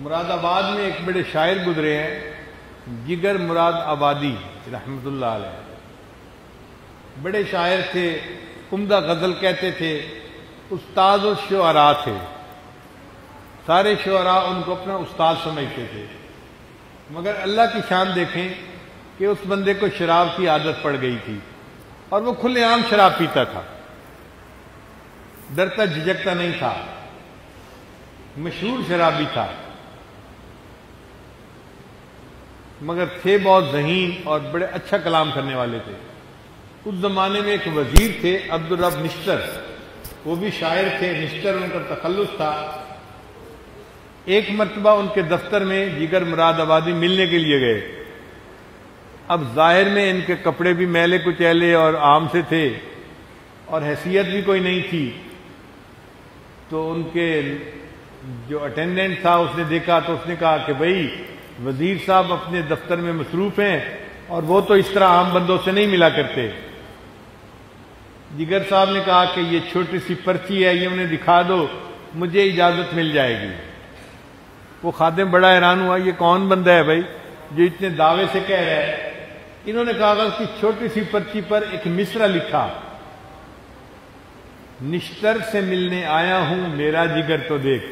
مراد آباد میں ایک بڑے شاعر گزرے ہیں، جگر مراد آبادی رحمۃ اللہ علیہ، بڑے شاعر تھے، عمدہ غزل کہتے تھے، استاد الشعراء تھے، سارے شعراء ان کو اپنا استاد سمجھتے تھے، مگر اللہ کی شان دیکھیں کہ اس بندے کو شراب کی عادت پڑ گئی تھی اور وہ کھلے عام شراب پیتا تھا، ڈرتا جھجکتا نہیں تھا، مشہور شرابی تھا، مگر تھے بہت ذہین اور بڑے اچھا کلام کرنے والے تھے۔ اس زمانے میں ایک وزیر تھے عبدالرب نشتر، وہ بھی شاعر تھے، نشتر ان کا تخلص تھا۔ ایک مرتبہ ان کے دفتر میں جگر مراد آبادی ملنے کے لیے گئے۔ اب ظاہر میں ان کے کپڑے بھی میلے کچیلے اور عام سے تھے اور حیثیت بھی کوئی نہیں تھی، تو ان کے جو اٹینڈنٹ تھا اس نے دیکھا تو اس نے کہا کہ بھائی وزیر صاحب اپنے دفتر میں مصروف ہیں اور وہ تو اس طرح عام بندوں سے نہیں ملا کرتے۔ جگر صاحب نے کہا کہ یہ چھوٹی سی پرچی ہے، یہ انہیں دکھا دو، مجھے اجازت مل جائے گی۔ وہ خادم بڑا حیران ہوا، یہ کون بندہ ہے بھائی جو اتنے دعوے سے کہہ رہا ہے؟ انہوں نے کاغذ کی چھوٹی سی پرچی پر ایک مصرع لکھا، نشتر سے ملنے آیا ہوں میرا جگر تو دیکھ،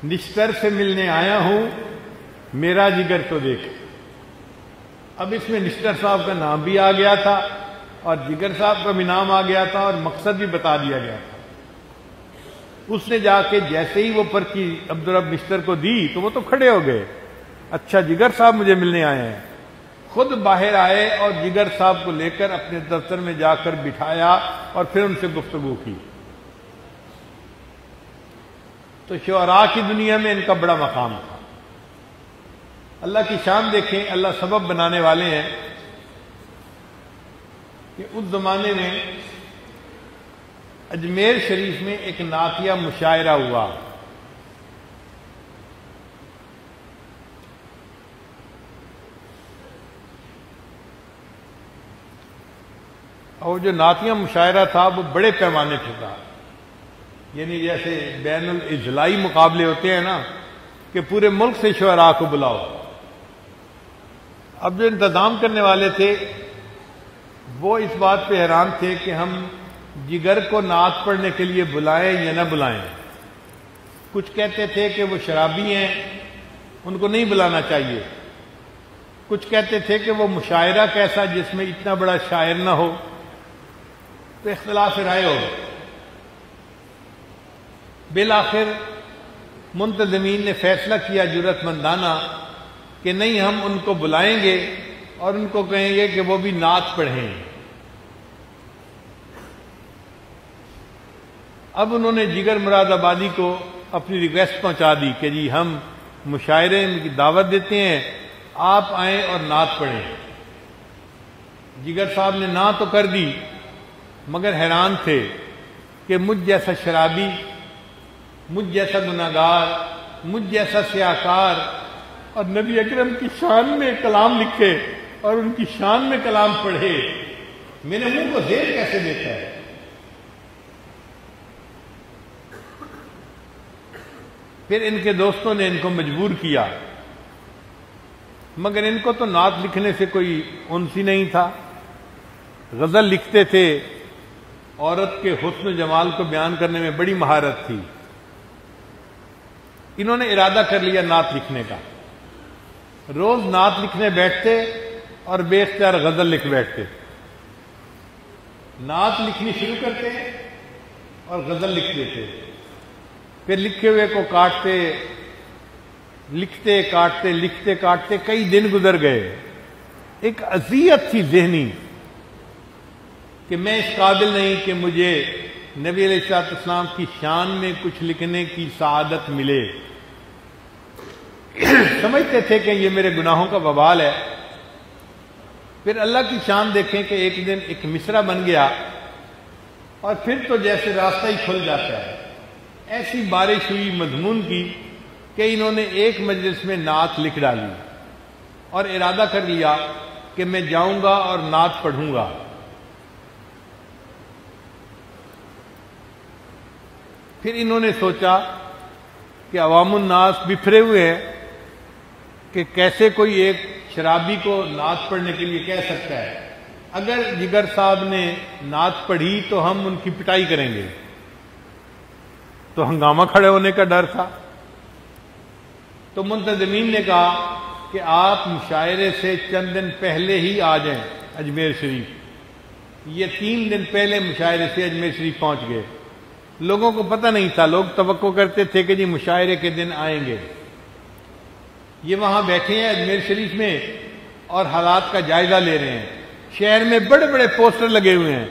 نشتر سے ملنے آیا ہوں میرا جگر تو دیکھ۔ اب اس میں نشتر صاحب کا نام بھی آ گیا تھا اور جگر صاحب کا بھی نام آ گیا تھا اور مقصد بھی بتا دیا گیا تھا۔ اس نے جا کے جیسے ہی وہ پرچی عبدالرب نشتر کو دی تو وہ تو کھڑے ہو گئے، اچھا جگر صاحب مجھے ملنے آئے ہیں۔ خود باہر آئے اور جگر صاحب کو لے کر اپنے دفتر میں جا کر بٹھایا اور پھر ان سے گفتگو کی۔ تو شعراء کی دنیا میں ان کا بڑا مقام تھا۔ اللہ کی شان دیکھیں، اللہ سبب بنانے والے ہیں کہ اس زمانے میں اجمیر شریف میں ایک نعتیہ مشاعرہ ہوا۔ اور جو نعتیہ مشاعرہ تھا وہ بڑے پیمانے پہ تھا، یعنی جیسے بین الاضلاعی مقابلے ہوتے ہیں نا کہ پورے ملک سے شعراء کو بلاؤ۔ اب جو انتظام کرنے والے تھے وہ اس بات پہ حیران تھے کہ ہم جگر کو نعت پڑھنے کے لیے بلائیں یا نہ بلائیں۔ کچھ کہتے تھے کہ وہ شرابی ہیں، ان کو نہیں بلانا چاہیے، کچھ کہتے تھے کہ وہ مشاعرہ کیسا جس میں اتنا بڑا شاعر نہ ہو، تو اختلاف رائے ہو گئے۔ بالآخر منتظمین نے فیصلہ کیا جرأت مندانہ کہ نہیں، ہم ان کو بلائیں گے اور ان کو کہیں گے کہ وہ بھی نعت پڑھیں۔ اب انہوں نے جگر مراد آبادی کو اپنی ریکویسٹ پہنچا دی کہ جی ہم مشاعرے کی دعوت دیتے ہیں، آپ آئیں اور نعت پڑھیں۔ جگر صاحب نے نہ تو کر دی، مگر حیران تھے کہ مجھ جیسا شرابی، مجھ جیسا گناہگار، مجھ جیسا سیاہکار اور نبی اکرم کی شان میں کلام لکھے اور ان کی شان میں کلام پڑھے، میرے منہ کو زیر کیسے دیتا ہے؟ پھر ان کے دوستوں نے ان کو مجبور کیا، مگر ان کو تو نعت لکھنے سے کوئی انس ہی نہیں تھا۔ غزل لکھتے تھے، عورت کے حسن و جمال کو بیان کرنے میں بڑی مہارت تھی۔ انہوں نے ارادہ کر لیا نعت لکھنے کا، روز نعت لکھنے بیٹھتے اور بے اختیار غزل لکھ بیٹھتے، نعت لکھنی شروع کرتے اور غزل لکھ دیتے، پھر لکھے ہوئے کو کاٹتے، لکھتے کاٹتے، لکھتے کاٹتے، کئی دن گزر گئے۔ ایک اذیت تھی ذہنی کہ میں اس قابل نہیں کہ مجھے نبی علیہ السلام کی شان میں کچھ لکھنے کی سعادت ملے۔ سمجھتے تھے کہ یہ میرے گناہوں کا وبال ہے۔ پھر اللہ کی شان دیکھیں کہ ایک دن ایک مصرع بن گیا اور پھر تو جیسے راستہ ہی کھل جاتا ہے۔ ایسی بارش ہوئی مضمون کی کہ انہوں نے ایک مجلس میں نعت لکھ ڈالی اور ارادہ کر لیا کہ میں جاؤں گا اور نعت پڑھوں گا۔ پھر انہوں نے سوچا کہ عوام الناس بکھرے ہوئے ہیں کہ کیسے کوئی ایک شرابی کو نعت پڑھنے کے لیے کہہ سکتا ہے. اگر جگر صاحب نے نعت پڑھی تو ہم ان کی پٹائی کریں گے. تو ہنگامہ کھڑے ہونے کا ڈر تھا. تو منتظمین نے کہا کہ آپ مشاعرے سے چند دن پہلے ہی آ جائیں اجمیر شریف. یہ 3 دن پہلے مشاعرے سے اجمیر شریف پہنچ گئے. لوگوں کو پتہ نہیں تھا، لوگ توقع کرتے تھے کہ جی مشاعرے کے دن آئیں گے. یہ وہاں بیٹھے ہیں اجمیر شریف میں اور حالات کا جائزہ لے رہے ہیں. شہر میں بڑے بڑے پوسٹر لگے ہوئے ہیں.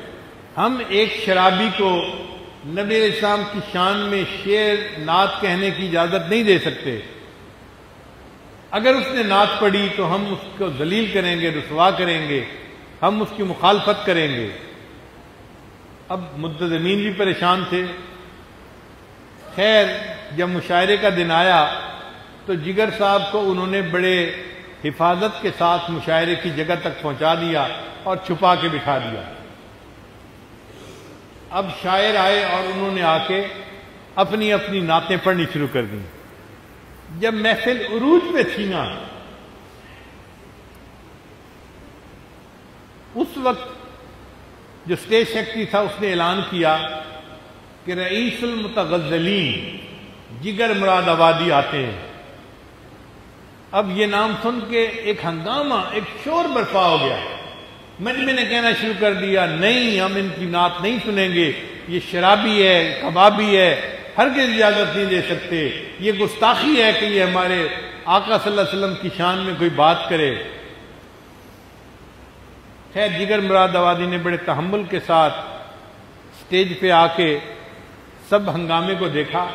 ہم ایک شرابی کو نبی علیہ السلام کی شان میں شعر نعت کہنے کی اجازت نہیں دے سکتے. اگر اس نے نعت پڑھی تو ہم اس کو ذلیل کریں گے، رسوا کریں گے، ہم اس کی مخالفت کریں گے. اب منتظمین بھی پریشان تھے. خیر جب مشاعرے کا دن آیا تو جگر صاحب کو انہوں نے بڑے حفاظت کے ساتھ مشاعرے کی جگہ تک پہنچا دیا اور چھپا کے بٹھا دیا. اب شاعر آئے اور انہوں نے آ کے اپنی اپنی نعتیں پڑھنی شروع کر دیں. جب محفل عروج پہ تھی نا، اس وقت جو اسٹیج سیکرٹری تھا اس نے اعلان کیا کہ رئیس المتغزلین جگر مراد آبادی آتے ہیں. اب یہ نام سن کے ایک ہنگامہ، ایک شور برپا ہو گیا. مجمع نے کہنا شروع کر دیا نہیں، ہم ان کی نعت نہیں سنیں گے، یہ شرابی ہے، کبابی ہے، ہرگز اجازت نہیں دے سکتے، یہ گستاخی ہے کہ یہ ہمارے آقا صلی اللہ علیہ وسلم کی شان میں کوئی بات کرے. خیر جگر مراد آبادی نے بڑے تحمل کے ساتھ سٹیج پہ آ کے سب ہنگامے کو دیکھا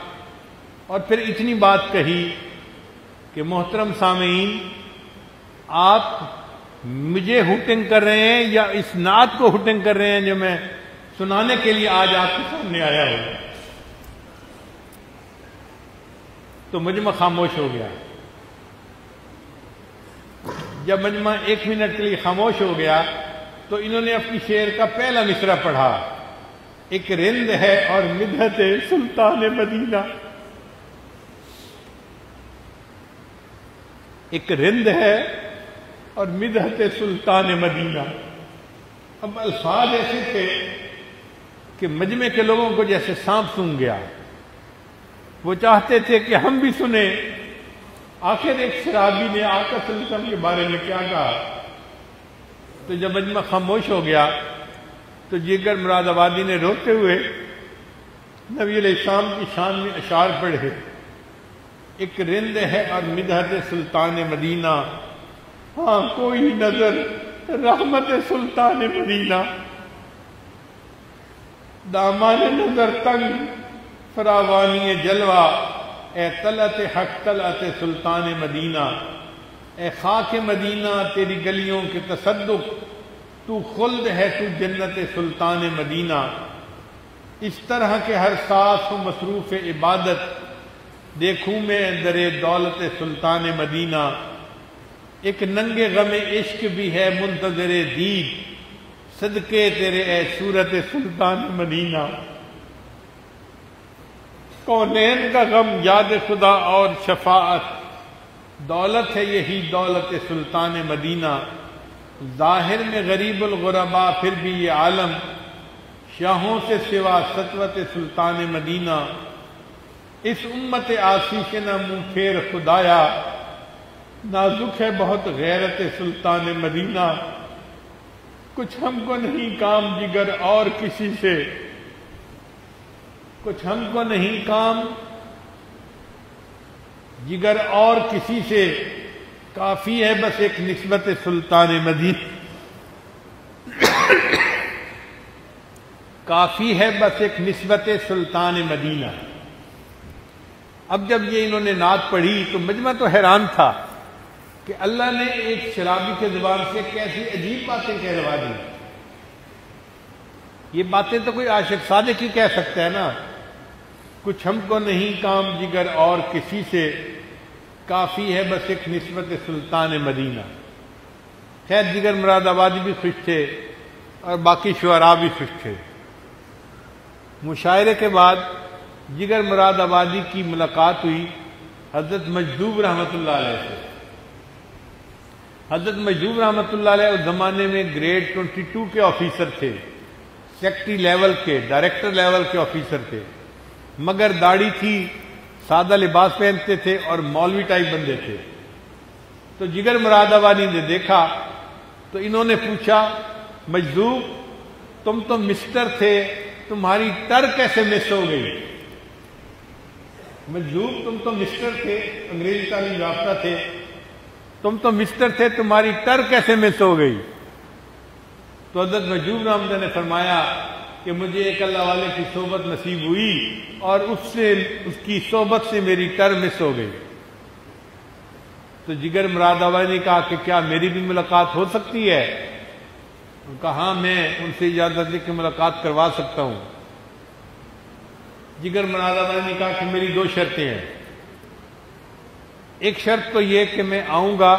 اور پھر اتنی بات کہی کہ محترم سامعین، آپ مجھے ہوٹنگ کر رہے ہیں یا اس نعت کو ہوٹنگ کر رہے ہیں جو میں سنانے کے لیے آج آپ کے سامنے آیا ہوں. تو مجمع خاموش ہو گیا. جب مجمع 1 منٹ کے لیے خاموش ہو گیا تو انہوں نے اپنی شعر کا پہلا مصرع پڑھا. ایک رند ہے اور مدحت سلطان مدینہ، ایک رند ہے اور مدحت سلطان مدینہ. اب الفاظ ایسے تھے کہ مجمع کے لوگوں کو جیسے سانپ سونگھ گیا. وہ چاہتے تھے کہ ہم بھی سنیں آخر ایک شرابی نے آقا صلی اللہ علیہ وسلم کے بارے میں کیا کہا. تو جب مجمع خاموش ہو گیا تو جگر مراد آبادی نے روتے ہوئے نبی علیہ السلام کی شان میں اشعار پڑھے. ایک رند ہے اور مدحت سلطان مدینہ، ہاں کوئی نظر رحمت سلطان مدینہ. دامان نظر تنگ فراوانی جلوہ، اے طلعت حق طلعت سلطان مدینہ. اے خاک مدینہ تیری گلیوں کے تصدق، تو خلد ہے تو جنت سلطان مدینہ. اس طرح کے ہر ساس و مصروف عبادت، دیکھوں میں در دولت سلطان مدینہ. ایک ننگے غم عشق بھی ہے منتظر دید، صدقے تیرے اے صورت سلطان مدینہ. کونین کا غم یاد خدا اور شفاعت، دولت ہے یہی دولت سلطان مدینہ. ظاہر میں غریب الغربا پھر بھی یہ عالم، شاہوں سے سوا سطوت سلطان مدینہ. اس امت عاصی کے نہ منہ پھیر خدایا، نازک ہے بہت غیرت سلطان مدینہ. کچھ ہم کو نہیں کام جگر اور کسی سے، کچھ ہم کو نہیں کام جگر اور کسی سے، کافی ہے بس ایک نسبت سلطان مدینہ. کافی ہے بس ایک نسبت سلطان مدینہ. اب جب یہ انہوں نے نعت پڑھی تو مجمع تو حیران تھا کہ اللہ نے ایک شرابی کے زبان سے کیسی عجیب باتیں کہلوا دی. یہ باتیں تو کوئی عاشق صادق ہی کہہ سکتا ہے نا. کچھ ہم کو نہیں کام جگر اور کسی سے، کافی ہے بس ایک نسبت سلطان مدینہ. خیر جگر مراد آبادی بھی خوش تھے اور باقی شعراء بھی خوش تھے. مشاعرے کے بعد جگر مراد آبادی کی ملاقات ہوئی حضرت مجذوب رحمۃ اللہ علیہ سے۔ حضرت مجذوب رحمۃ اللہ علیہ اس زمانے میں گریڈ 22 کے آفیسر تھے، سیکٹری لیول کے، ڈائریکٹر لیول کے آفیسر تھے، مگر داڑھی تھی، سادہ لباس پہنتے تھے اور مولوی ٹائپ بندے تھے۔ تو جگر مراد آبادی نے دیکھا تو انہوں نے پوچھا، مجذوب تم تو مسٹر تھے، تمہاری ٹر کیسے مس ہو گئی؟ مجذوب تم تو مسٹر تھے، انگریزی تعلیم یافتہ تھے، تم تو مسٹر تھے، تمہاری ٹر کیسے مس ہو گئی؟ تو حضرت مجذوب رحمۃ اللہ نے فرمایا کہ مجھے ایک اللہ والے کی صحبت نصیب ہوئی اور اس کی صحبت سے میری ٹر مس ہو گئی۔ تو جگر مراد آبادی نے کہا کہ کیا میری بھی ملاقات ہو سکتی ہے؟ انہوں نے کہا ہاں، میں ان سے اجازت لے کے ملاقات کروا سکتا ہوں۔ جگر مراد آبادی نے کہا کہ میری 2 شرطیں ہیں۔ ایک شرط تو یہ کہ میں آؤں گا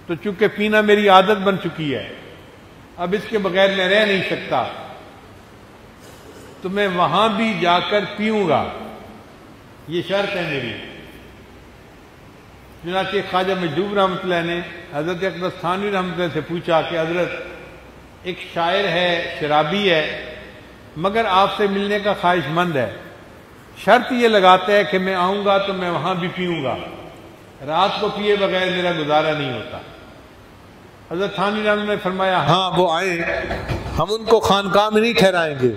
تو چونکہ پینا میری عادت بن چکی ہے، اب اس کے بغیر میں رہ نہیں سکتا، تو میں وہاں بھی جا کر پیوں گا، یہ شرط ہے میری۔ چنانچہ خواجہ مجذوب رحمۃ اللہ نے حضرت اقدس تھانوی رحمۃ اللہ سے پوچھا کہ حضرت ایک شاعر ہے، شرابی ہے، مگر آپ سے ملنے کا خواہش مند ہے، شرط یہ لگاتا ہے کہ میں آؤں گا تو میں وہاں بھی پیوں گا، رات کو پیے بغیر میرا گزارا نہیں ہوتا۔ حضرت تھانوی رحمۃ اللہ نے فرمایا ہاں وہ آئیں، ہم ان کو خانقاہ میں نہیں ٹھہرائیں گے،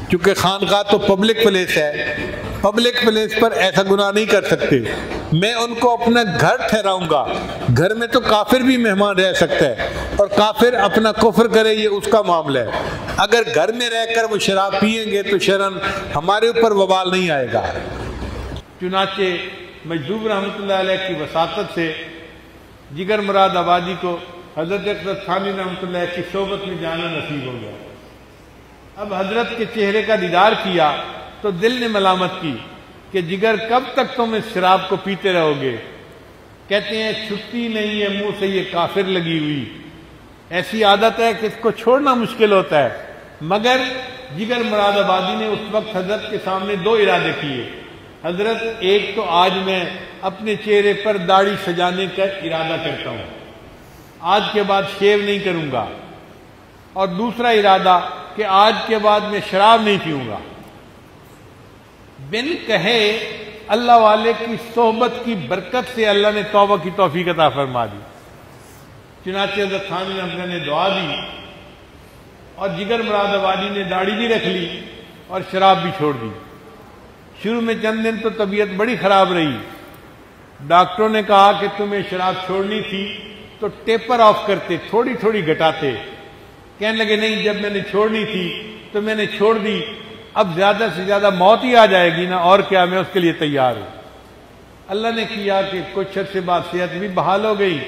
کیونکہ خانقاہ تو پبلک پلیس ہے، پبلک پلیس پر ایسا گناہ نہیں کر سکتے، میں ان کو اپنا گھر ٹھہراؤں گا۔ گھر میں تو کافر بھی مہمان رہ سکتا ہے، اور کافر اپنا کفر کرے یہ اس کا معاملہ ہے، اگر گھر میں رہ کر وہ شراب پیئیں گے تو شرعاً ہمارے اوپر وبال نہیں آئے گا۔ چنانچہ مجذوب رحمۃ اللہ علیہ کی وساطت سے جگر مراد آبادی کو حضرت اقدس تھانوی رحمۃ اللہ کی صحبت میں جانا نصیب ہو گیا۔ اب حضرت کے چہرے کا دیدار کیا تو دل نے ملامت کی کہ جگر کب تک تم اس شراب کو پیتے رہو گے؟ کہتے ہیں چھٹی نہیں ہے منہ سے یہ کافر لگی ہوئی، ایسی عادت ہے کہ اس کو چھوڑنا مشکل ہوتا ہے۔ مگر جگر مراد آبادی نے اس وقت حضرت کے سامنے 2 ارادے کیے۔ حضرت ایک تو آج میں اپنے چہرے پر داڑھی سجانے کا ارادہ کرتا ہوں، آج کے بعد شیو نہیں کروں گا، اور دوسرا ارادہ کہ آج کے بعد میں شراب نہیں پیوں گا۔ بن کہے اللہ والے کی صحبت کی برکت سے اللہ نے توبہ کی توفیق عطا فرما دی۔ چنانچہ حضرت تھانوی رحمۃ اللہ نے دعا دی اور جگر مراد آبادی نے داڑھی بھی رکھ لی اور شراب بھی چھوڑ دی۔ شروع میں چند دن تو طبیعت بڑی خراب رہی، ڈاکٹروں نے کہا کہ تمہیں شراب چھوڑنی تھی تو ٹیپر آف کرتے، تھوڑی تھوڑی گھٹاتے۔ کہنے لگے نہیں، جب میں نے چھوڑنی تھی تو میں نے چھوڑ دی، اب زیادہ سے زیادہ موت ہی آ جائے گی نا، اور کیا، میں اس کے لیے تیار ہوں۔ اللہ نے کیا کہ کچھ عرصے بعد صحت بھی بحال ہو گئی،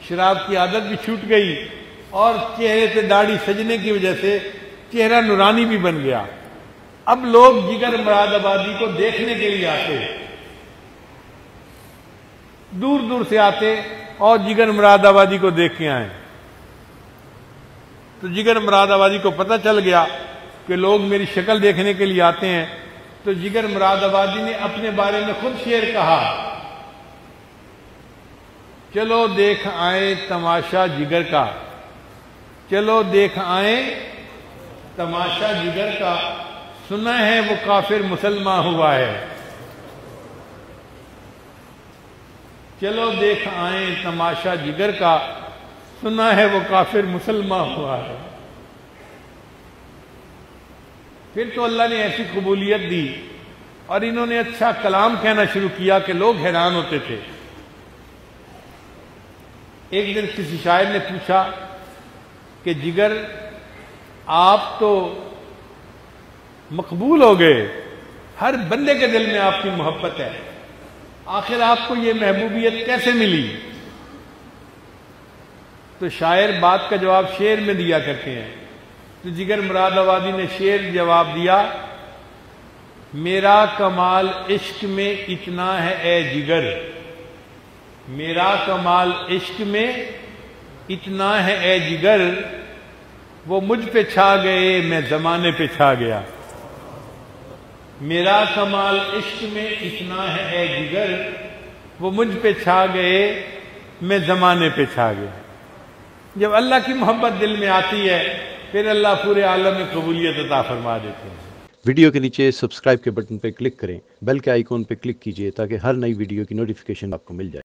شراب کی عادت بھی چھوٹ گئی، اور چہرے سے داڑھی سجنے کی وجہ سے چہرہ نورانی بھی بن گیا۔ اب لوگ جگر مراد آبادی کو دیکھنے کے لیے آتے، دور دور سے آتے اور جگر مراد آبادی کو دیکھ کے آئیں۔ تو جگر مراد آبادی کو پتہ چل گیا کہ لوگ میری شکل دیکھنے کے لیے آتے ہیں، تو جگر مراد آبادی نے اپنے بارے میں خود شعر کہا، چلو دیکھ آئیں تماشا جگر کا، چلو دیکھ آئیں تماشا جگر کا، سنا ہے وہ کافر مسلمان ہوا ہے، چلو دیکھ آئیں تماشا جگر کا، سنا ہے وہ کافر مسلمان ہوا ہے۔ پھر تو اللہ نے ایسی قبولیت دی اور انہوں نے اچھا کلام کہنا شروع کیا کہ لوگ حیران ہوتے تھے۔ ایک دن کسی شاعر نے پوچھا کہ جگر آپ تو مقبول ہو گئے، ہر بندے کے دل میں آپ کی محبت ہے، آخر آپ کو یہ محبوبیت کیسے ملی؟ تو شاعر بات کا جواب شعر میں دیا کرتے ہیں، تو جگر مراد آبادی نے شعر جواب دیا، میرا کمال عشق میں اتنا ہے اے جگر، میرا کمال عشق میں اتنا ہے اے جگر، وہ مجھ پہ چھا گئے میں زمانے پہ چھا گیا۔ میرا کمال عشق میں اتنا ہے اے جگر، وہ مجھ پہ چھا گئے میں زمانے پہ چھا گیا۔ جب اللہ کی محبت دل میں آتی ہے پھر اللہ پورے عالم میں قبولیت عطا فرما دیتے ہیں۔ ویڈیو کے نیچے سبسکرائب کے بٹن پہ کلک کریں، بیل کے آئیکن پہ کلک کیجئے تاکہ ہر نئی ویڈیو کی نوٹیفیکیشن آپ کو مل جائے۔